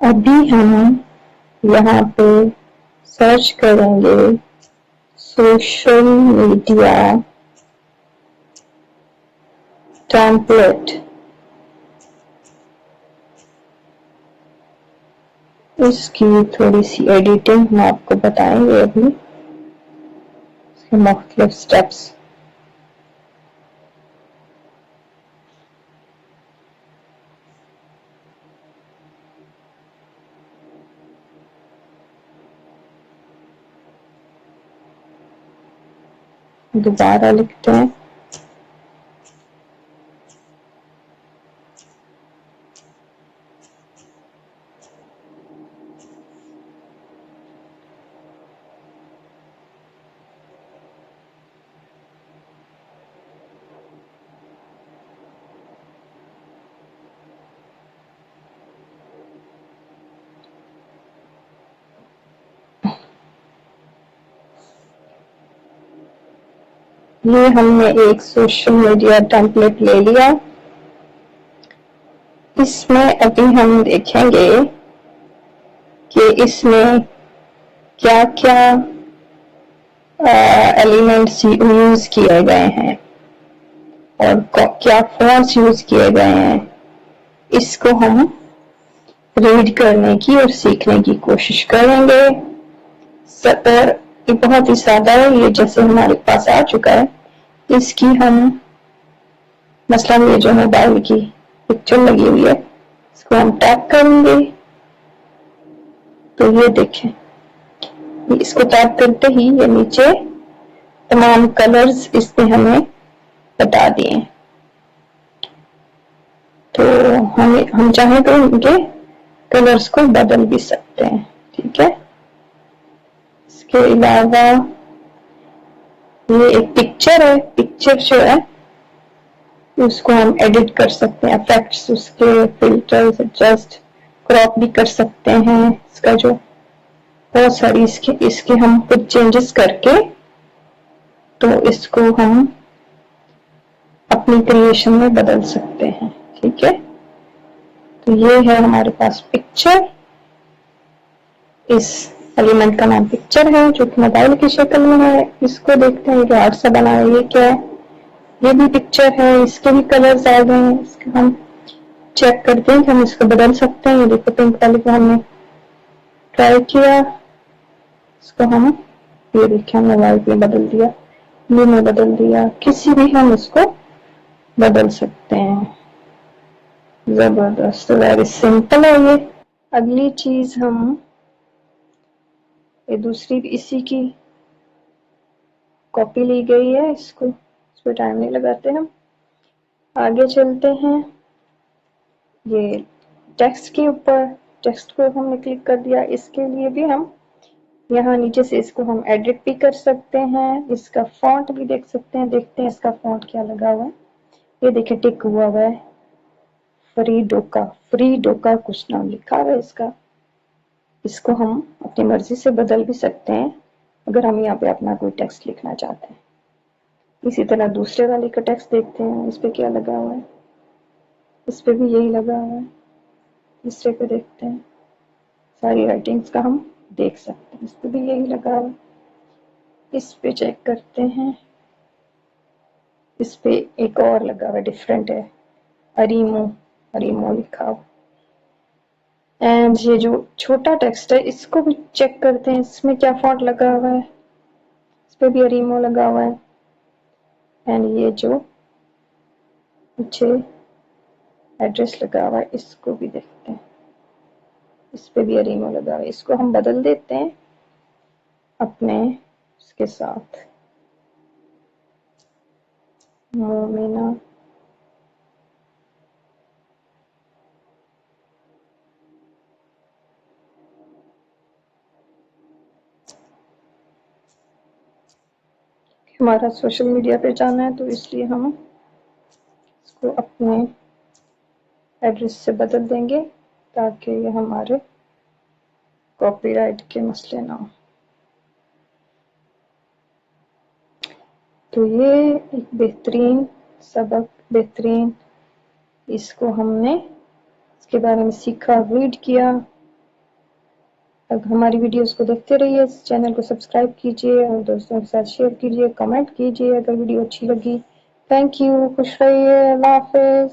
अभी हम यहाँ पे सर्च करेंगे सोशल मीडिया टेम्पलेट। इसकी थोड़ी सी एडिटिंग हम आपको बताएंगे अभी, इसके मुख्तलिफ स्टेप्स। दोबारा लिखते हैं। ये हमने एक सोशल मीडिया टेम्पलेट ले लिया। इसमें अभी हम देखेंगे कि इसमें क्या क्या एलिमेंट्स यूज किए गए हैं और क्या फॉन्ट्स यूज किए गए हैं। इसको हम रीड करने की और सीखने की कोशिश करेंगे। और ये बहुत ही सादा है, ये जैसे हमारे पास आ चुका है। इसकी हम मसलन ये जो मोबाइल की पिक्चर लगी हुई है, इसको हम टैप करेंगे तो ये देखें, इसको टैप करते ही ये नीचे तमाम कलर्स इसने हमें बता दिए। तो हम चाहें तो इनके कलर्स को बदल भी सकते हैं। ठीक है, इसके अलावा ये एक पिक्चर है। पिक्चर जो है उसको हम एडिट कर सकते हैं, इफेक्ट्स, उसके फिल्टर्स एडजस्ट क्रॉप भी कर सकते हैं। इसका जो बहुत सारी इसके हम कुछ चेंजेस करके तो इसको हम अपनी क्रिएशन में बदल सकते हैं। ठीक है, तो ये है हमारे पास पिक्चर। इस एलिमेंट का नाम पिक्चर है जो कि मोबाइल की शक्ल में है। इसको देखते हैं कि आर्ट से बना है, ये क्या है। ये भी पिक्चर है, इसके भी कलर्स आ गए हैं। इसको हम चेक करते हैं कि हम इसको बदल सकते हैं। ये देखो, पिंक वाले को हमने ट्राई किया, इसको हम ये देखिए हमने व्हाइट में बदल दिया, ब्लू में बदल दिया, किसी भी हम इसको बदल सकते हैं। जबरदस्त, वेरी सिंपल है ये। अगली चीज हम ये दूसरी भी इसी की कॉपी ली गई है, इसको इस पर टाइम नहीं लगाते, हम आगे चलते हैं। ये टेक्स्ट के ऊपर, टेक्स्ट को हमने क्लिक कर दिया। इसके लिए भी हम यहाँ नीचे से इसको हम एडिट भी कर सकते हैं, इसका फॉन्ट भी देख सकते हैं। देखते हैं इसका फॉन्ट क्या लगा हुआ है। ये देखिए टिक हुआ हुआ है, फ्री डोका कुछ नाम लिखा हुआ है इसका। इसको हम अपनी मर्जी से बदल भी सकते हैं अगर हम यहाँ पे अपना कोई टेक्स्ट लिखना चाहते हैं। इसी तरह दूसरे वाले का टेक्स्ट देखते हैं, इस पे क्या लगा हुआ है। इस पे भी यही लगा हुआ है। तीसरे पे देखते हैं, सारी राइटिंग्स का हम देख सकते हैं। इस पे भी यही लगा हुआ है। इस पे चेक करते हैं, इस पे एक और लगा हुआ है, डिफरेंट है, अरीमो लिखा हुआ। एंड ये जो छोटा टेक्स्ट है इसको भी चेक करते हैं, इसमें क्या फॉन्ट लगा हुआ है। इस पे भी अरीमो लगा हुआ है। एंड ये जो पीछे एड्रेस लगा हुआ है इसको भी देखते हैं, इस पे भी अरीमो लगा हुआ है। इसको हम बदल देते हैं अपने उसके साथ, मोमिना हमारा सोशल मीडिया पे जाना है तो इसलिए हम इसको अपने एड्रेस से बदल देंगे ताकि ये हमारे कॉपीराइट के मसले ना हो। तो ये एक बेहतरीन सबक, बेहतरीन, इसको हमने इसके बारे में सीखा, रीड किया हमारी वीडियोस को देखते रहिए, चैनल को सब्सक्राइब कीजिए और दोस्तों के साथ शेयर कीजिए, कमेंट कीजिए अगर वीडियो अच्छी लगी। थैंक यू, खुश रहिए, अल्लाह हाफिज।